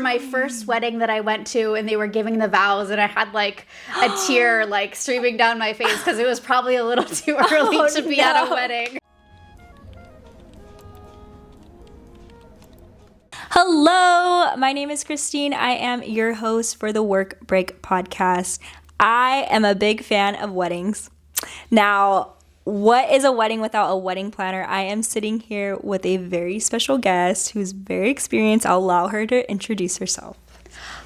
My first wedding that I went to, and they were giving the vows, and I had like a tear like streaming down my face because it was probably a little too early to be at a wedding. Hello, my name is Christine. I am your host for the Work Break podcast. I am a big fan of weddings. Now, what is a wedding without a wedding planner? I am sitting here with a very special guest who's very experienced. I'll allow her to introduce herself.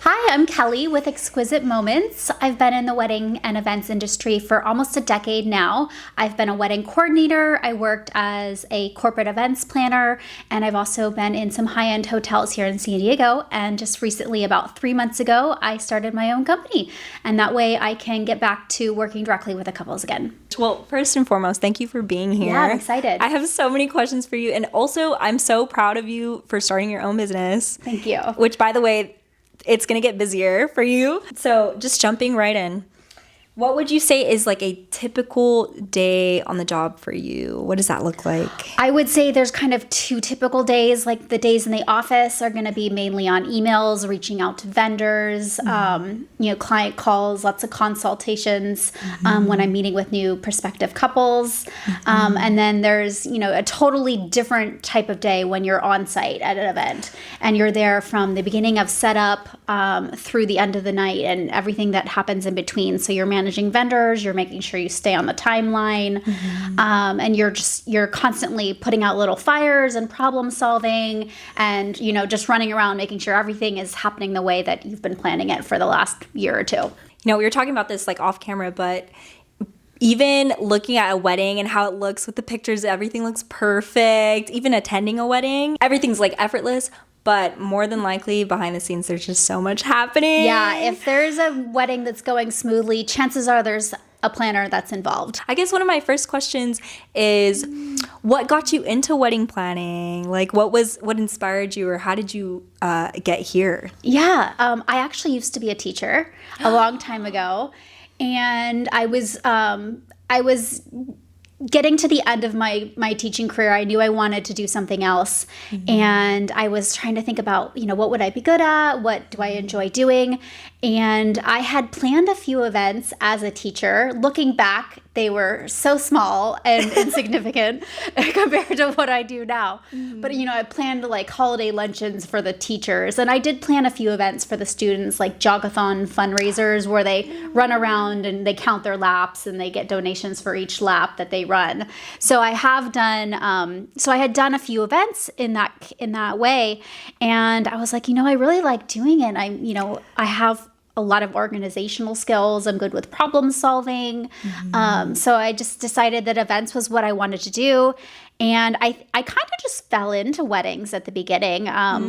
Hi, I'm Kelly with Exquisite Moments. I've been in the wedding and events industry for almost a decade now. I've been a wedding coordinator. I worked as a corporate events planner, and I've also been in some high-end hotels here in San Diego. And just recently, about 3 months ago, I started my own company. And that way I can get back to working directly with the couples again. Well, first and foremost, thank you for being here. Yeah, I'm excited. I have so many questions for you. And also, I'm so proud of you for starting your own business. Thank you. Which, by the way, it's going to get busier for you. So just jumping right in. What would you say is like a typical day on the job for you? What does that look like? I would say there's kind of two typical days. Like the days in the office are going to be mainly on emails, reaching out to vendors, client calls, lots of consultations when I'm meeting with new prospective couples. And then there's, a totally different type of day when you're on site at an event and you're there from the beginning of setup through the end of the night and everything that happens in between. So you're managing vendors, you're making sure you stay on the timeline, and you're constantly putting out little fires and problem solving and, just running around making sure everything is happening the way that you've been planning it for the last year or two. We were talking about this like off camera, but even looking at a wedding and how it looks with the pictures, everything looks perfect. Even attending a wedding, everything's like effortless. But more than likely, behind the scenes, there's just so much happening. Yeah, if there's a wedding that's going smoothly, chances are there's a planner that's involved. I guess one of my first questions is, what got you into wedding planning? Like, what inspired you, or how did you get here? Yeah, I actually used to be a teacher a long time ago, and I was getting to the end of my teaching career. I knew I wanted to do something else. And I was trying to think about, what would I be good at? What do I enjoy doing? And I had planned a few events as a teacher. Looking back, they were so small and insignificant compared to what I do now. But, I planned like holiday luncheons for the teachers. And I did plan a few events for the students, like jogathon fundraisers, where they run around and they count their laps and they get donations for each lap that they run. So I have done, I had done a few events in that way. And I was like, I really like doing it. I have a lot of organizational skills. I'm good with problem solving. So I just decided that events was what I wanted to do. And I kind of just fell into weddings at the beginning.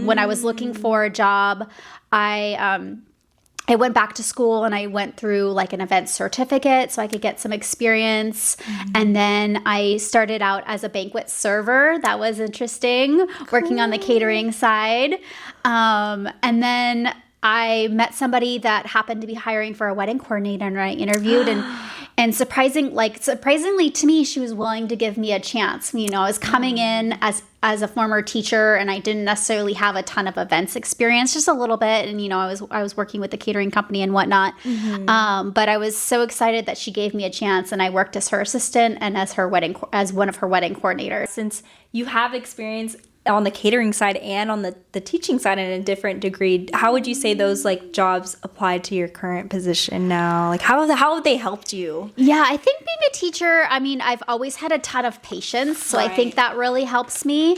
When I was looking for a job, I went back to school and I went through like an event certificate so I could get some experience. And then I started out as a banquet server. That was interesting, working on the catering side. And then I met somebody that happened to be hiring for a wedding coordinator, and I interviewed and surprisingly to me, she was willing to give me a chance. I was coming in as a former teacher, and I didn't necessarily have a ton of events experience, just a little bit. And, I was working with the catering company and whatnot. But I was so excited that she gave me a chance, and I worked as her assistant and as one of her wedding coordinators. Since you have experience on the catering side and on the teaching side in a different degree, how would you say those like jobs apply to your current position now? Like how have they helped you? Yeah, I think being a teacher, I've always had a ton of patience, so I think that really helps me.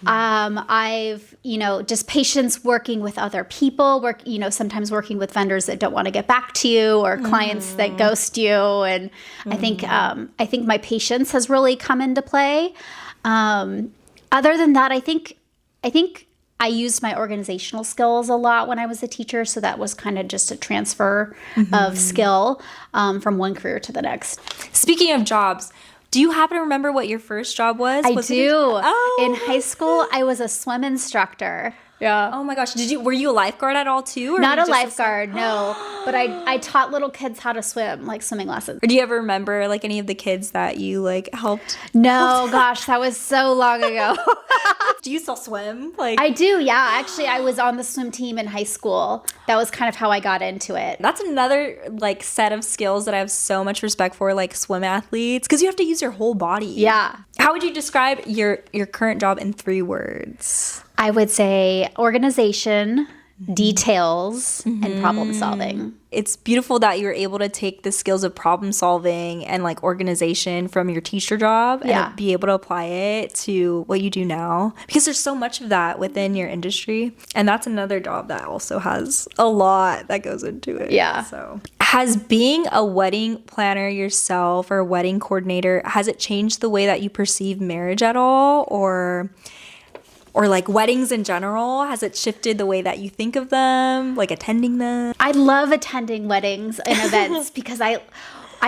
I've, just patience working with other people, sometimes working with vendors that don't want to get back to you or clients that ghost you. And I think my patience has really come into play. Other than that, I think I used my organizational skills a lot when I was a teacher, so that was kind of just a transfer of skill from one career to the next. Speaking of jobs, do you happen to remember what your first job was? I do. In high school, I was a swim instructor. Yeah. Oh my gosh. Were you a lifeguard at all too? Or Not were a you just lifeguard, no. But I taught little kids how to swim, like swimming lessons. Or do you ever remember like any of the kids that you like helped? No, gosh, that was so long ago. Do you still swim? Like I do, yeah. Actually, I was on the swim team in high school. That was kind of how I got into it. that's another like set of skills that I have so much respect for, like swim athletes, because you have to use your whole body. Yeah. How would you describe your current job in 3 words? I would say organization, details, and problem solving. It's beautiful that you're able to take the skills of problem solving and like organization from your teacher job and be able to apply it to what you do now, because there's so much of that within your industry, and that's another job that also has a lot that goes into it. Yeah. So has being a wedding planner yourself or wedding coordinator, has it changed the way that you perceive marriage at all, or like weddings in general? Has it shifted the way that you think of them, like attending them? I love attending weddings and events because I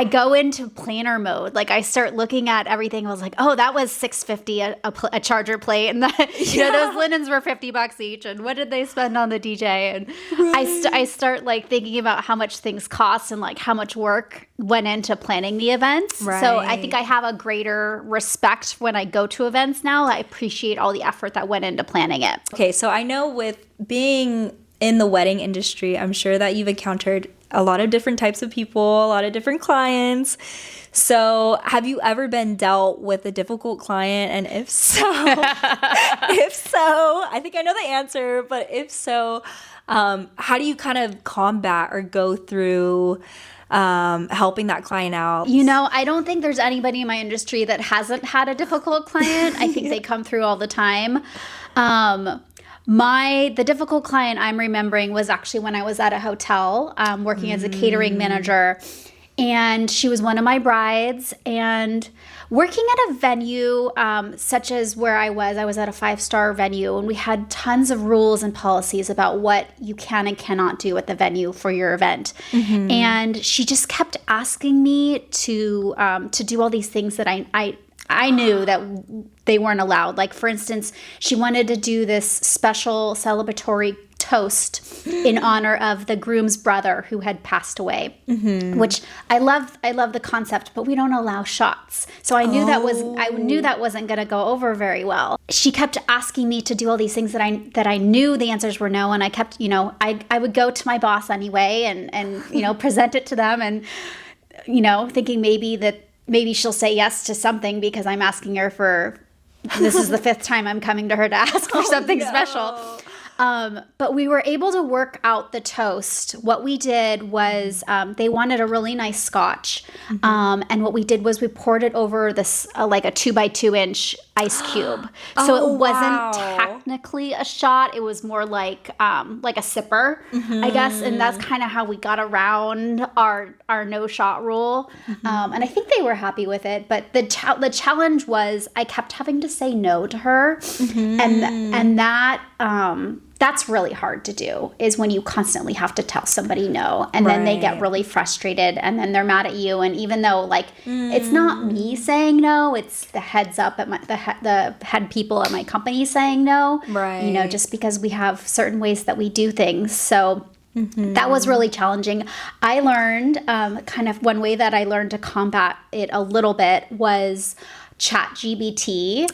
go into planner mode. Like I start looking at everything. I was like, oh, that was $650 a charger plate, and that those linens were $50 each. And what did they spend on the DJ? And I start like thinking about how much things cost and like how much work went into planning the events. Right. So I think I have a greater respect when I go to events now. I appreciate all the effort that went into planning it. Okay, so I know with being in the wedding industry, I'm sure that you've encountered a lot of different types of people, a lot of different clients. So have you ever been dealt with a difficult client? And if so, I think I know the answer, but if so, how do you kind of combat or go through helping that client out? You know, I don't think there's anybody in my industry that hasn't had a difficult client. I think they come through all the time. The difficult client I'm remembering was actually when I was at a hotel working as a catering manager, and she was one of my brides, and working at a venue such as where I was at a 5-star venue, and we had tons of rules and policies about what you can and cannot do at the venue for your event. And she just kept asking me to do all these things that I knew that they weren't allowed. Like, for instance, she wanted to do this special celebratory toast in honor of the groom's brother who had passed away, which I love the concept, but we don't allow shots. So I knew that wasn't going to go over very well. She kept asking me to do all these things that I knew the answers were no, and I kept, I would go to my boss anyway and present it to them, and thinking maybe she'll say yes to something because I'm asking her for, this is the 5th time I'm coming to her to ask for something special. But we were able to work out the toast. What we did was they wanted a really nice scotch. And what we did was we poured it over this like a 2x2 inch ice cube. So it wasn't technically a shot. It was more like a sipper, I guess. And that's kind of how we got around our no shot rule. And I think they were happy with it. But the challenge was I kept having to say no to her. And that's really hard to do, is when you constantly have to tell somebody no, and then they get really frustrated, and then they're mad at you. And even though it's not me saying no, it's the heads up at the head people at my company saying no, right? Just because we have certain ways that we do things. So that was really challenging. I learned kind of one way that I learned to combat it a little bit was ChatGPT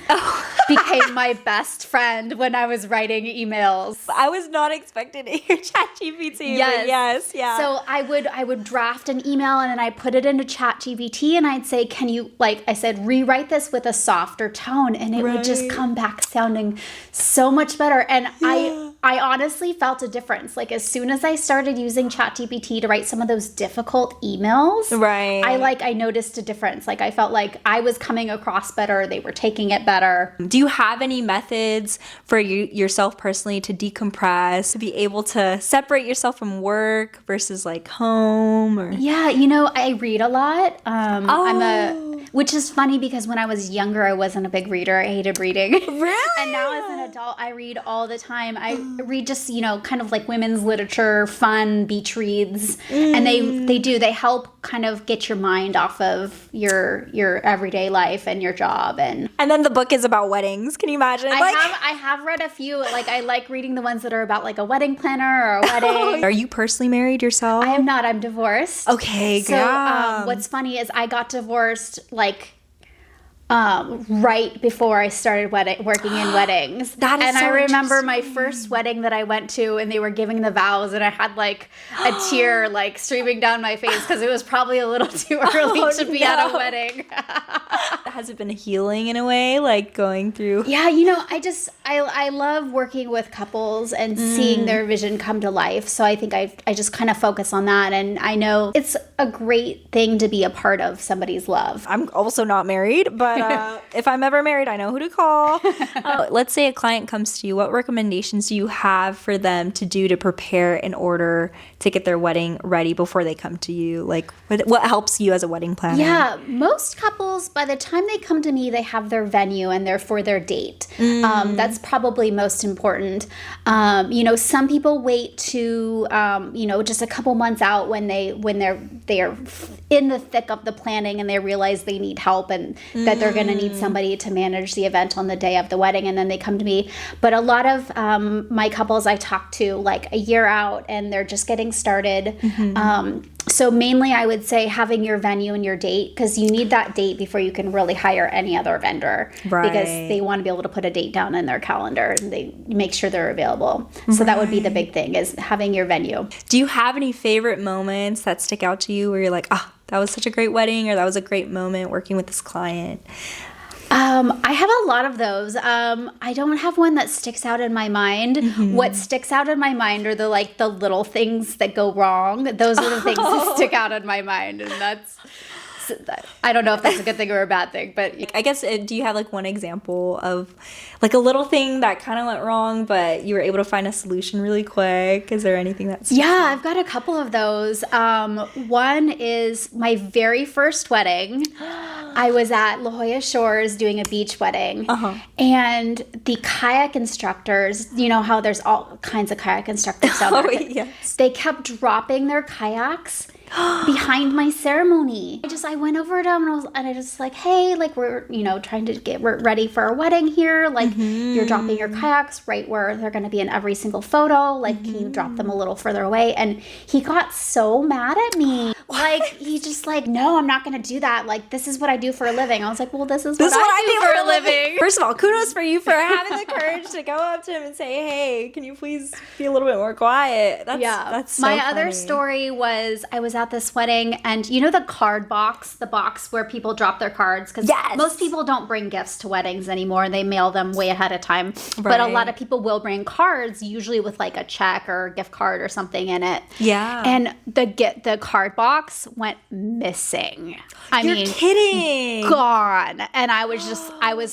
became my best friend when I was writing emails. I was not expecting to hear ChatGPT. Yes. So I would draft an email, and then I put it into ChatGPT, and I'd say, can you, I said, rewrite this with a softer tone, and it would just come back sounding so much better. And I honestly felt a difference. As soon as I started using ChatGPT to write some of those difficult emails, I noticed a difference. I felt like I was coming across better. They were taking it better. Do you have any methods for yourself personally to decompress, to be able to separate yourself from work versus home? Or? Yeah, I read a lot. I'm Which is funny because when I was younger, I wasn't a big reader. I hated reading. Really? And now as an adult, I read all the time. I read just, kind of like women's literature, fun beach reads. And they help kind of get your mind off of your everyday life and your job. And then the book is about weddings. Can you imagine? I have read a few. Like, I like reading the ones that are about like a wedding planner or a wedding. Are you personally married yourself? I am not. I'm divorced. Okay, so what's funny is I got divorced like right before I started working in weddings. That is and so I remember interesting. my first wedding that I went to, and they were giving the vows, and I had like a tear like streaming down my face because it was probably a little too early to be at a wedding. Has it been healing in a way, like going through? Yeah, I love working with couples and seeing their vision come to life. So I think I just kind of focus on that, and I know it's a great thing to be a part of somebody's love. I'm also not married, but if I'm ever married, I know who to call. Let's say a client comes to you. What recommendations do you have for them to do to prepare in order to get their wedding ready before they come to you? Like, what helps you as a wedding planner? Yeah, most couples, by the time they come to me, they have their venue and they're for their date. That's probably most important. Some people wait to, just a couple months out when they're in the thick of the planning and they realize they need help and that they're going to need somebody to manage the event on the day of the wedding, and then they come to me. But a lot of my couples I talk to like a year out and they're just getting started. So mainly I would say having your venue and your date, because you need that date before you can really hire any other vendor. Right. Because they want to be able to put a date down in their calendar and they make sure they're available. So that would be the big thing, is having your venue. Do you have any favorite moments that stick out to you where you're like, that was such a great wedding, or that was a great moment working with this client? I have a lot of those. I don't have one that sticks out in my mind. What sticks out in my mind are the little things that go wrong. Those are the things that stick out in my mind, and I don't know if that's a good thing or a bad thing, but I guess, do you have like one example of like a little thing that kind of went wrong, but you were able to find a solution really quick? Is there anything that's... Yeah, I've got a couple of those. One is my very first wedding. I was at La Jolla Shores doing a beach wedding, and the kayak instructors, you know how there's all kinds of kayak instructors down there. Yes. They kept dropping their kayaks behind my ceremony. I went over to them and I just like, hey, like we're trying to get ready for our wedding here. Like you're dropping your kayaks right where they're going to be in every single photo. Like, can you drop them a little further away? And he got so mad at me. Like, he just like, no, I'm not going to do that. Like, this is what I do for a living. I was like, well, this is what I do for a living. First of all, kudos for you for having the courage to go up to him and say, hey, can you please be a little bit more quiet? That's so My funny. other story was I was at this wedding, and you know the card box, the box where people drop their cards? Because most people don't bring gifts to weddings anymore. They mail them way ahead of time. Right. But a lot of people will bring cards, usually with like a check or a gift card or something in it. Yeah. And the card box went missing. You're kidding. Gone. And I was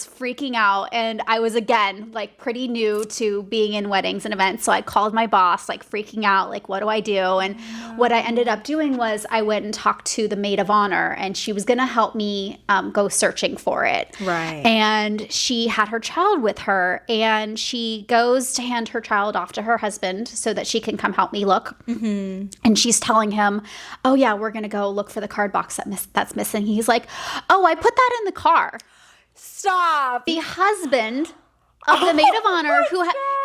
freaking out. And I was, again, like pretty new to being in weddings and events. So I called my boss, like freaking out, like, what do I do? And what I ended up doing was I went and talked to the maid of honor, and she was going to help me go searching for it. Right. And she had her child with her, and she goes to hand her child off to her husband so that she can come help me look. And she's telling him, oh yeah, we're going to go look for the card box that's missing. He's like, oh, I put that in the car. Stop. The husband of the maid of honor,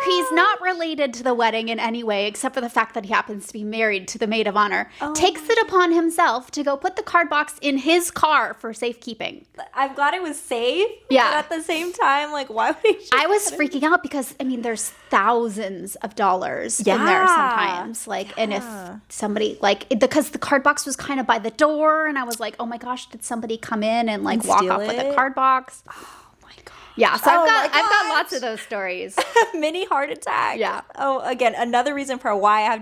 he's not related to the wedding in any way except for the fact that he happens to be married to the maid of honor, takes it upon himself to go put the card box in his car for safekeeping. I'm glad it was safe. Yeah. But at the same time, like, why would he? I was freaking out because, I mean, there's thousands of dollars in there sometimes. Like, and if somebody, like, because the card box was kind of by the door, and I was like, oh my gosh, did somebody come in and like walk off with the card box? Yeah, so I've got lots of those stories. Mini heart attack. Yeah. Oh, again, another reason for why I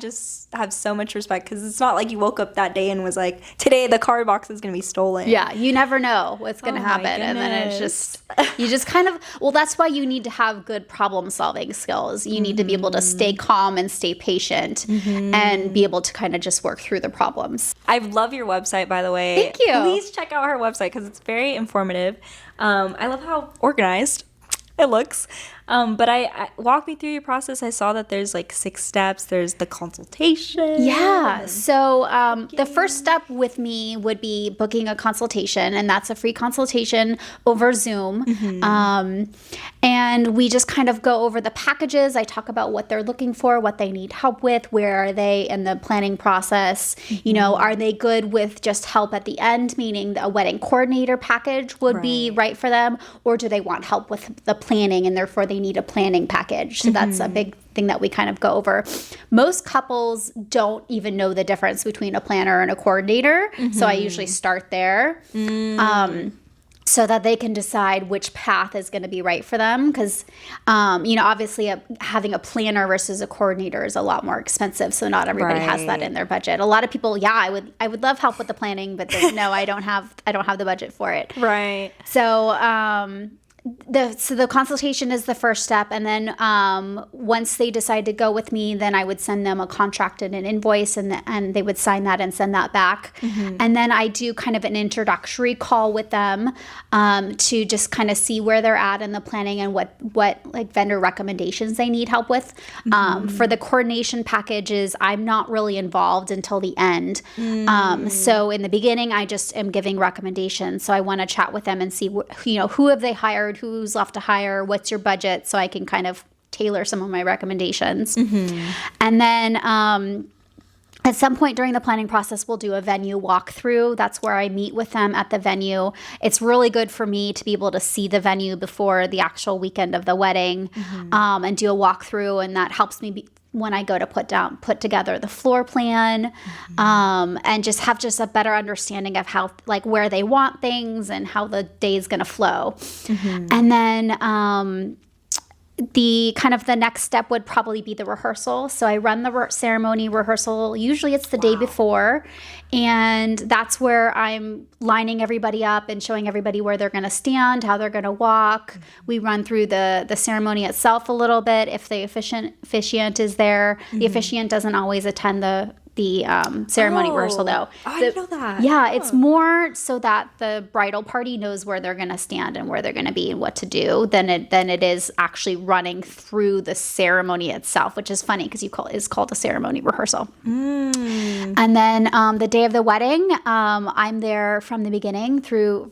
have so much respect, because it's not like you woke up that day and was like, today the card box is going to be stolen. Yeah, you never know what's going to happen. And then it's just, you just kind of, well, that's why you need to have good problem solving skills. You need to be able to stay calm and stay patient and be able to kind of just work through the problems. I love your website, by the way. Thank you. Please check out her website because it's very informative. I love how organized it looks. But I walk me through your process. I saw that there's like 6 steps. There's the consultation. Yeah. So the first step with me would be booking a consultation, and that's a free consultation over Zoom. And we just kind of go over the packages. I talk about what they're looking for, what they need help with, where are they in the planning process. You know, are they good with just help at the end, meaning a wedding coordinator package would be right for them, or do they want help with the planning and therefore they need a planning package? So that's a big thing that we kind of go over. Most couples don't even know the difference between a planner and a coordinator. So I usually start there. So that they can decide which path is going to be right for them. Because, you know, obviously having a planner versus a coordinator is a lot more expensive. So not everybody has that in their budget. A lot of people, I would love help with the planning, but no, I don't have the budget for it. Right. So, the consultation is the first step, and then once they decide to go with me, then I would send them a contract and an invoice, and they would sign that and send that back. And then I do kind of an introductory call with them to just kind of see where they're at in the planning and what like vendor recommendations they need help with. For the coordination packages, I'm not really involved until the end. So in the beginning, I just am giving recommendations. So I want to chat with them and see who have they hired, who's left to hire, what's your budget, so I can kind of tailor some of my recommendations. And then at some point during the planning process, we'll do a venue walkthrough. That's where I meet with them at the venue. It's really good for me to be able to see the venue before the actual weekend of the wedding and do a walkthrough, and that helps me when I go to put together the floor plan, and just have a better understanding of how, like, where they want things and how the day is going to flow. And then the next step would probably be the rehearsal. So I run the ceremony rehearsal. Usually it's the day before, and that's where I'm lining everybody up and showing everybody where they're going to stand, how they're going to walk. We run through the ceremony itself a little bit if the officiant is there. The officiant doesn't always attend the ceremony rehearsal, though. I didn't know that. Yeah, it's more so that the bridal party knows where they're going to stand and where they're going to be and what to do than it is actually running through the ceremony itself, which is funny because it's called a ceremony rehearsal. And then the day of the wedding, I'm there from the beginning through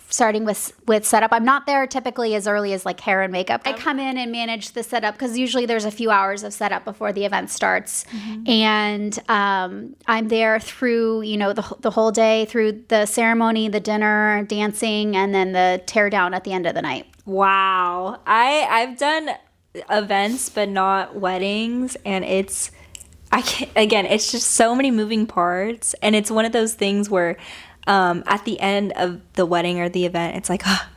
starting with setup. I'm not there typically as early as like hair and makeup. I come in and manage the setup because usually there's a few hours of setup before the event starts, and I'm there through, the whole day, through the ceremony, the dinner, dancing, and then the tear down at the end of the night. Wow. I've done events, but not weddings. And it's just so many moving parts. And it's one of those things where at the end of the wedding or the event, it's like, oh,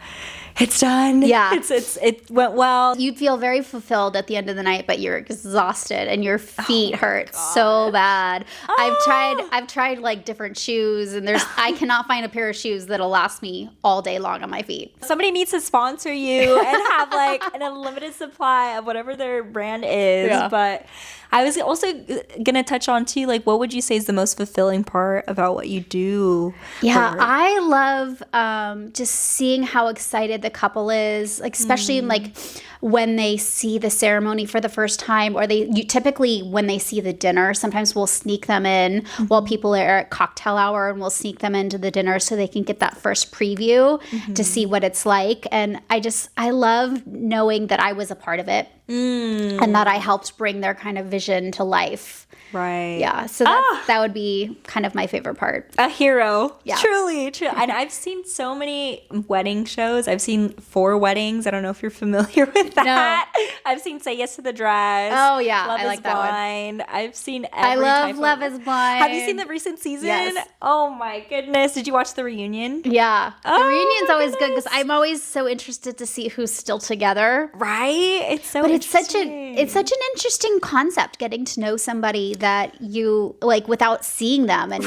it's done. Yeah. It went well. You feel very fulfilled at the end of the night, but you're exhausted and your feet hurt so bad. I've tried like different shoes, and I cannot find a pair of shoes that'll last me all day long on my feet. Somebody needs to sponsor you and have like an unlimited supply of whatever their brand is. Yeah. But I was also going to touch on too, like, what would you say is the most fulfilling part about what you do? Yeah, I love just seeing how excited the couple is, like, especially like when they see the ceremony for the first time, or typically when they see the dinner. Sometimes we'll sneak them in while people are at cocktail hour, and we'll sneak them into the dinner so they can get that first preview to see what it's like. And I love knowing that I was a part of it. And that I helped bring their kind of vision to life. Right. Yeah. So that would be kind of my favorite part. A hero. Yeah. Truly. And I've seen so many wedding shows. I've seen 4 weddings. I don't know if you're familiar with that. No. I've seen Say Yes to the Dress. Oh, yeah. Love I like is that Blind. one. I've seen I love Love is Blind. Have you seen the recent season? Yes. Oh, my goodness. Did you watch the reunion? Yeah. The reunion's always good because I'm always so interested to see who's still together. Right? It's so But interesting. it's such an interesting concept, getting to know somebody that you, like, without seeing them. And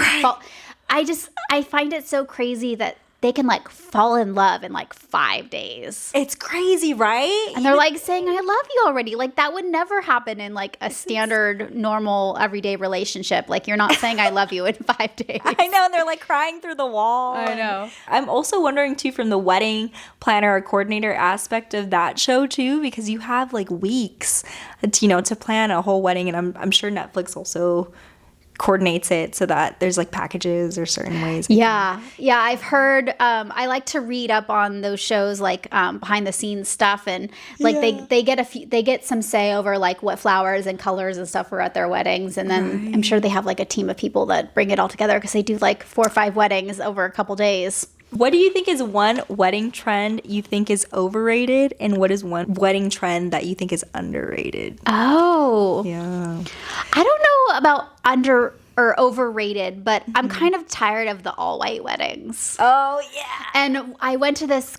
I find it so crazy that they can, like, fall in love in, like, 5 days. It's crazy, right? And they're, like, saying, I love you already. Like, that would never happen in, like, a standard, normal, everyday relationship. Like, you're not saying I love you in 5 days. I know. And they're, like, crying through the wall. I know. I'm also wondering, too, from the wedding planner or coordinator aspect of that show, too, because you have, like, weeks, to plan a whole wedding. And I'm sure Netflix also coordinates it so that there's like packages or certain ways. Yeah. I've heard. I like to read up on those shows, like behind the scenes stuff, and like they get some say over like what flowers and colors and stuff are at their weddings, and then I'm sure they have like a team of people that bring it all together because they do like 4 or 5 weddings over a couple days. What do you think is one wedding trend you think is overrated, and what is one wedding trend that you think is underrated? Oh. Yeah. I don't know about under or overrated, but I'm kind of tired of the all-white weddings. Oh, yeah. And I went to this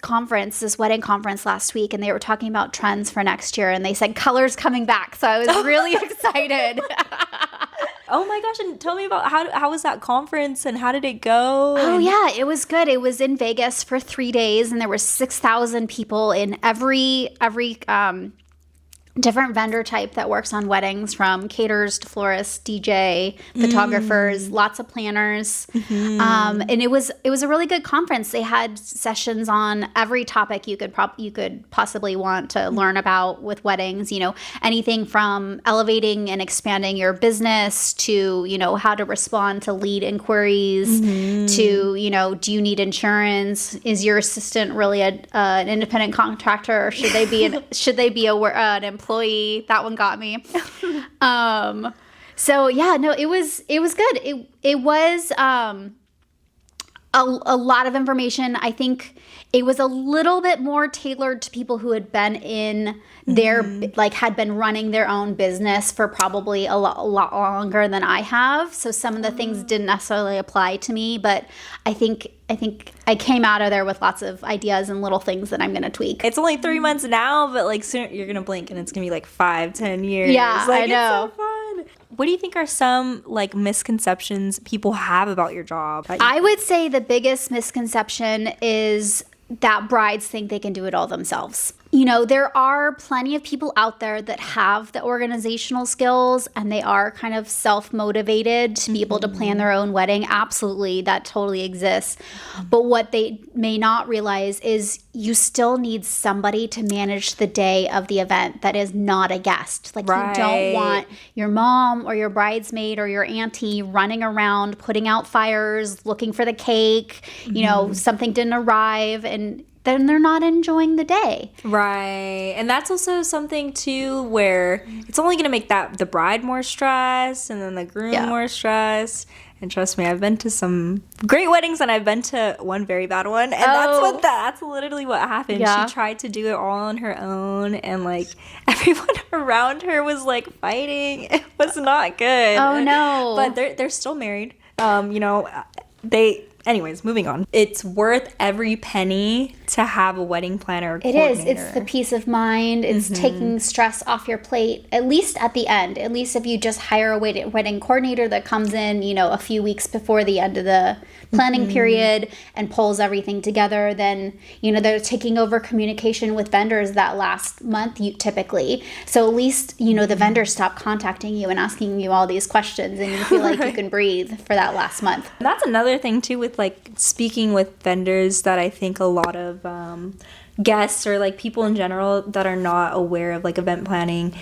wedding conference last week, and they were talking about trends for next year, and they said colors coming back. So I was really excited. Oh my gosh, and tell me about how was that conference and how did it go? Oh yeah, it was good. It was in Vegas for 3 days, and there were 6,000 people in every different vendor type that works on weddings, from caterers to florists, DJ, photographers, lots of planners. And it was a really good conference. They had sessions on every topic you could possibly want to learn about with weddings, anything from elevating and expanding your business to, how to respond to lead inquiries to, do you need insurance? Is your assistant really an independent contractor, or should they be an employee? That one got me. So yeah, no, it was good. It was a lot of information. I think it was a little bit more tailored to people who had been in their had been running their own business for probably a lot longer than I have. So some of the things didn't necessarily apply to me, but I think I came out of there with lots of ideas and little things that I'm going to tweak. It's only 3 months now, but like soon you're going to blink and it's going to be like 5-10 years. Yeah, like, I know. It's so fun. What do you think are some like misconceptions people have about your job? I would say the biggest misconception is that brides think they can do it all themselves. There are plenty of people out there that have the organizational skills, and they are kind of self-motivated to be able to plan their own wedding. Absolutely, that totally exists. But what they may not realize is you still need somebody to manage the day of the event that is not a guest. Like, you don't want your mom or your bridesmaid or your auntie running around, putting out fires, looking for the cake, something didn't arrive, and then they're not enjoying the day. Right. And that's also something, too, where it's only going to make the bride more stressed and then the groom more stressed. And trust me, I've been to some great weddings and I've been to one very bad one. And that's literally what happened. Yeah. She tried to do it all on her own, and like everyone around her was like fighting. It was not good. Oh, no. But they're still married. Anyways, moving on. It's worth every penny to have a wedding planner or coordinator. It is. It's the peace of mind. It's taking stress off your plate, at least at the end. At least if you just hire a wedding coordinator that comes in, a few weeks before the end of the planning period and pulls everything together, then, they're taking over communication with vendors that last month, typically. So at least, the vendors stop contacting you and asking you all these questions, and you feel like you can breathe for that last month. And that's another thing, too, with like speaking with vendors that I think a lot of guests or like people in general that are not aware of like event planning,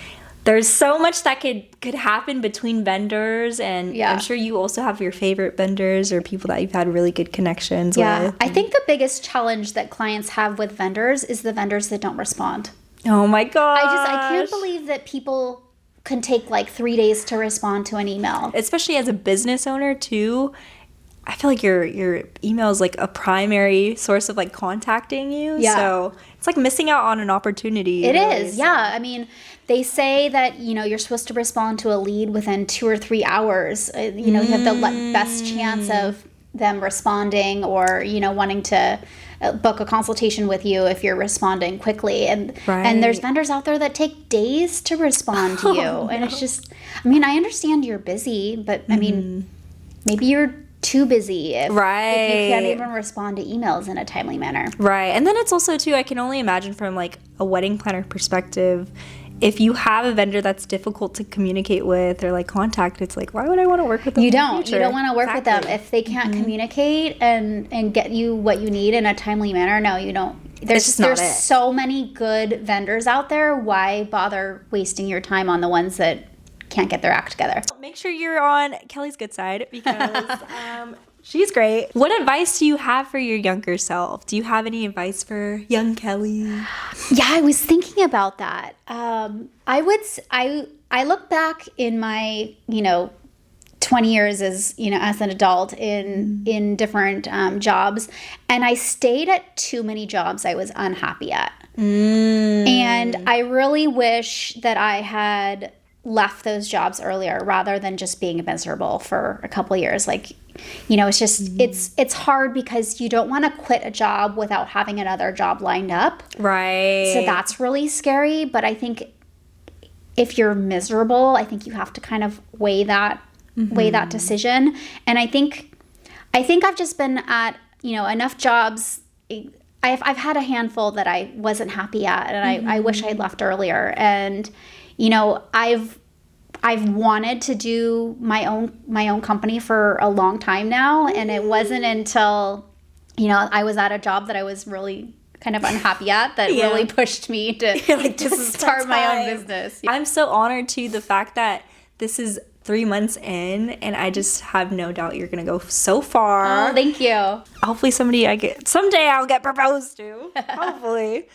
there's so much that could happen between vendors, and I'm sure you also have your favorite vendors or people that you've had really good connections with. I think the biggest challenge that clients have with vendors is the vendors that don't respond. Oh my gosh. I can't believe that people can take like 3 days to respond to an email. Especially as a business owner too. I feel like your email is like a primary source of like contacting you. Yeah. So it's like missing out on an opportunity. It really. is, yeah. I mean, they say that, you're supposed to respond to a lead within 2 or 3 hours. You have the best chance of them responding or, wanting to book a consultation with you if you're responding quickly. And there's vendors out there that take days to respond to you. No. And it's just, I understand you're busy, but maybe you're too busy if you can't even respond to emails in a timely manner. Right. And then it's also, too, I can only imagine from, like, a wedding planner perspective, if you have a vendor that's difficult to communicate with or, like, contact, it's like, why would I want to work with them? You don't want to work with them if they can't communicate and get you what you need in a timely manner. No, you don't. There's so many good vendors out there. Why bother wasting your time on the ones that can't get their act together? Make sure you're on Kelly's good side because she's great. What advice do you have for your younger self? Do you have any advice for young Kelly? Yeah, I was thinking about that. I look back in my 20 years as an adult in different jobs, and I stayed at too many jobs I was unhappy at. And I really wish that I had left those jobs earlier rather than just being miserable for a couple of years. Like, it's just, it's hard because you don't want to quit a job without having another job lined up. Right. So that's really scary. But I think if you're miserable, I think you have to kind of weigh that decision. And I think I've just been at, enough jobs. I've had a handful that I wasn't happy at, and I wish I'd left earlier. And I've wanted to do my own company for a long time now, and it wasn't until I was at a job that I was really kind of unhappy at that really pushed me to start my own business. I'm so honored to the fact that this is 3 months in, and I just have no doubt you're gonna go so far. Oh, thank you. Hopefully someday I'll get proposed to. Hopefully.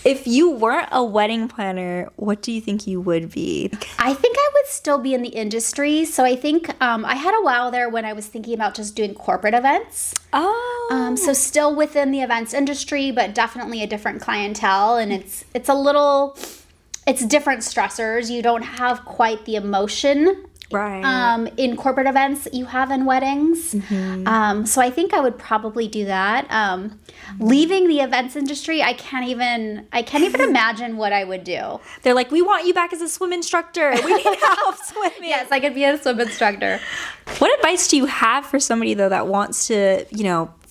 If you weren't a wedding planner, what do you think you would be? I think I would still be in the industry. So I think I had a while there when I was thinking about just doing corporate events. Oh. So still within the events industry, but definitely a different clientele. And it's different stressors. You don't have quite the emotion in corporate events that you have in weddings. So I think I would probably do that. Leaving the events industry, I can't even imagine what I would do. They're like, we want you back as a swim instructor. We need help swimming. Yes, I could be a swim instructor. What advice do you have for somebody though that wants to,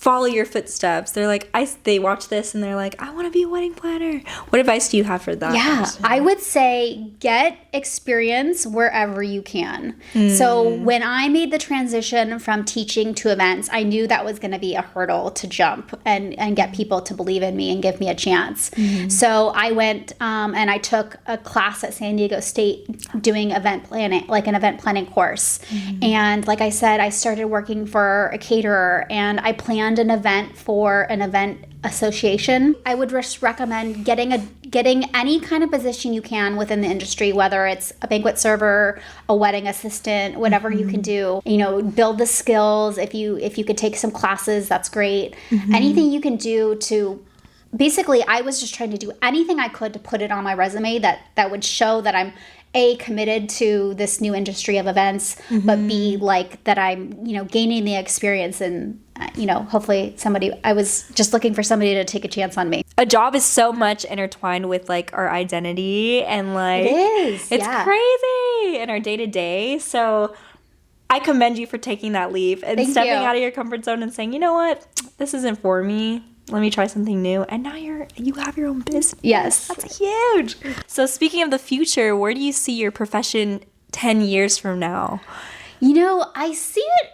follow your footsteps? They're like, they watch this and they're like, I want to be a wedding planner. What advice do you have for that? Yeah, I would say get experience wherever you can. So when I made the transition from teaching to events, I knew that was going to be a hurdle to jump and get people to believe in me and give me a chance. So I went and I took a class at San Diego State doing event planning, like an event planning course. And like I said, I started working for a caterer, and I planned an event for an event association. I would just recommend getting any kind of position you can within the industry, whether it's a banquet server, a wedding assistant, whatever you can do. Build the skills. If you could take some classes, that's great. Anything you can do to basically, I was just trying to do anything I could to put it on my resume that would show that I'm A, committed to this new industry of events, but B, like that I'm, gaining the experience and, hopefully I was just looking for somebody to take a chance on me. A job is so much intertwined with like our identity and like, it is. It's crazy in our day to day. So I commend you for taking that leap and stepping out of your comfort zone and saying, you know what, this isn't for me. Let me try something new. And now you have your own business. Yes. That's huge. So speaking of the future, where do you see your profession 10 years from now? I see it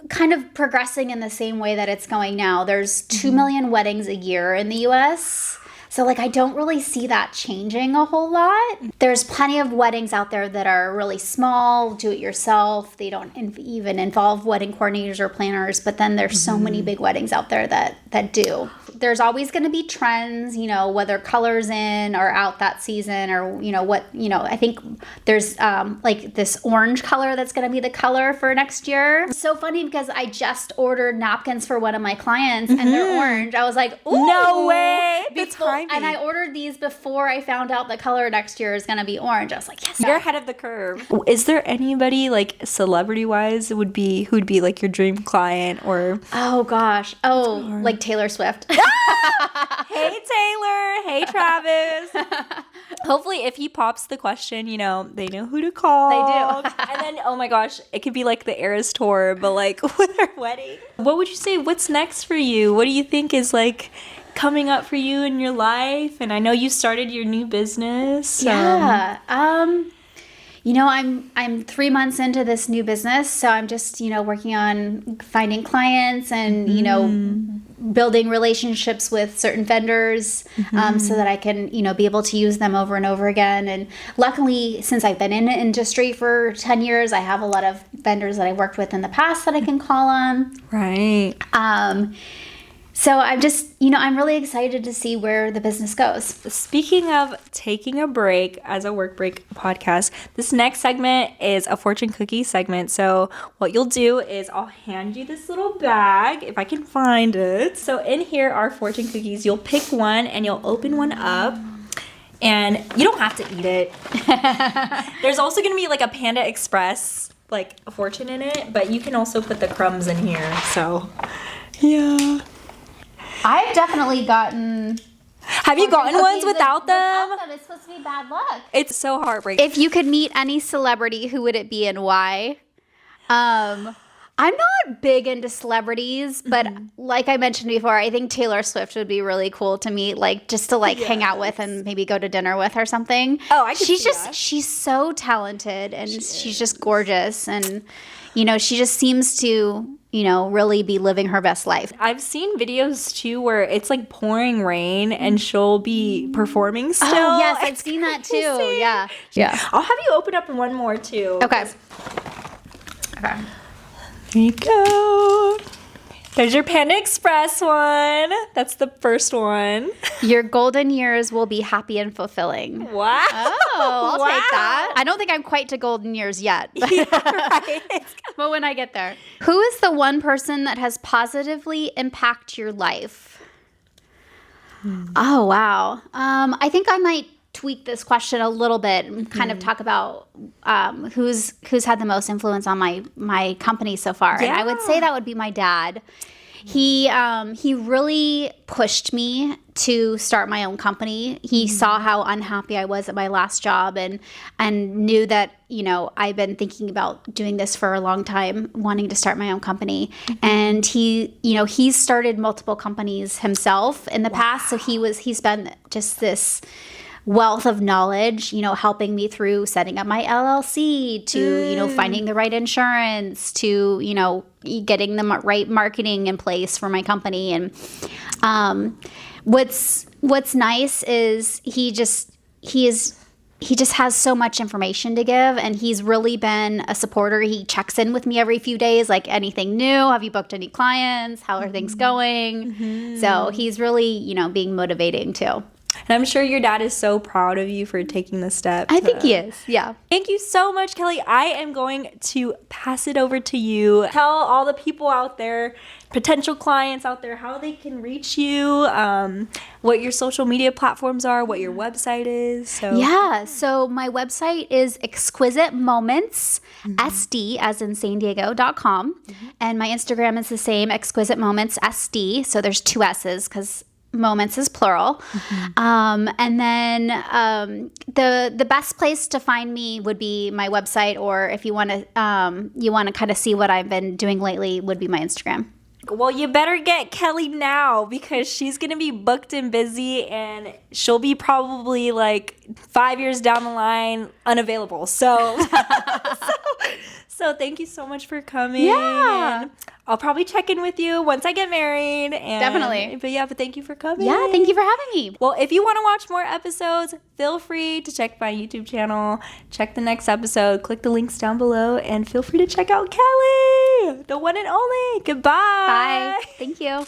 kind of progressing in the same way that it's going now. There's 2 million weddings a year in the U.S. So like I don't really see that changing a whole lot. There's plenty of weddings out there that are really small, do it yourself. They don't even involve wedding coordinators or planners, but then there's so many big weddings out there that do. There's always going to be trends, you know, whether colors in or out that season or, you know, what, you know, I think there's like this orange color that's going to be the color for next year. It's so funny because I just ordered napkins for one of my clients and they're orange. I was like, ooh. No way. And I ordered these before I found out the color next year is going to be orange. I was like, yes. You're ahead of the curve. Is there anybody like celebrity-wise who would be like your dream client or? Oh gosh. Oh, like Taylor Swift. Hey Taylor. Hey Travis. Hopefully if he pops the question, you know, they know who to call. They do. And then, oh my gosh, it could be like the Eras tour, but like with our wedding. What would you say, what's next for you? What do you think is like coming up for you in your life? And I know you started your new business. Yeah. You know, I'm 3 months into this new business, so I'm just, you know, working on finding clients and, you know, building relationships with certain vendors so that I can, you know, be able to use them over and over again. And luckily, since I've been in the industry for 10 years, I have a lot of vendors that I worked with in the past that I can call on. Right. So I'm just, you know, I'm really excited to see where the business goes. Speaking of taking a break as a work break podcast, this next segment is a fortune cookie segment. So what you'll do is I'll hand you this little bag if I can find it. So in here are fortune cookies. You'll pick one and you'll open one up. And you don't have to eat it. There's also going to be like a Panda Express, like a fortune in it. But you can also put the crumbs in here. So, yeah. I've definitely gotten... Have you gotten ones without them? It's supposed to be bad luck. It's so heartbreaking. If you could meet any celebrity, who would it be and why? I'm not big into celebrities, but like I mentioned before, I think Taylor Swift would be really cool to meet, like just to like hang out with and maybe go to dinner with or something. Oh, I could see that. She's so talented and she's just gorgeous, and you know, she just seems to, you know, really be living her best life. I've seen videos too where it's like pouring rain and she'll be performing still. Oh yes, I've seen that too. Yeah. I'll have you open up one more too. Okay. There you go. There's your Panda Express one. That's the first one. Your golden years will be happy and fulfilling. Wow. Oh, I'll take that. I don't think I'm quite to golden years yet. But, Right. but when I get there. Who is the one person that has positively impacted your life? Oh, wow. I think I might tweak this question a little bit and kind of talk about who's had the most influence on my company so far. Yeah. And I would say that would be my dad. He really pushed me to start my own company. He saw how unhappy I was at my last job and knew that, you know, I've been thinking about doing this for a long time, wanting to start my own company. And he's started multiple companies himself in the past. So he's been just this wealth of knowledge, you know, helping me through setting up my LLC to, you know, finding the right insurance to, you know, getting the right marketing in place for my company. And what's nice is he just has so much information to give, and he's really been a supporter. He checks in with me every few days, like anything new. Have you booked any clients? How are things going? So he's really, you know, being motivating too. And I'm sure your dad is so proud of you for taking the step. I think he is, yeah. Thank you so much, Kelly. I am going to pass it over to you. Tell all the people out there, potential clients out there, how they can reach you, what your social media platforms are, what your website is. So my website is Exquisite Moments SD, as in San Diego.com. And my Instagram is the same, Exquisite Moments SD. So there's 2 S's because moments is plural. And then the best place to find me would be my website, or if you want to kind of see what I've been doing lately, would be my Instagram. Well, you better get Kelly now, because she's going to be booked and busy, and she'll be probably like 5 years down the line unavailable. So thank you so much for coming. Yeah. I'll probably check in with you once I get married. And, Definitely. But thank you for coming. Yeah, thank you for having me. Well, if you want to watch more episodes, feel free to check my YouTube channel. Check the next episode. Click the links down below and feel free to check out Kelly, the one and only. Goodbye. Bye. Thank you.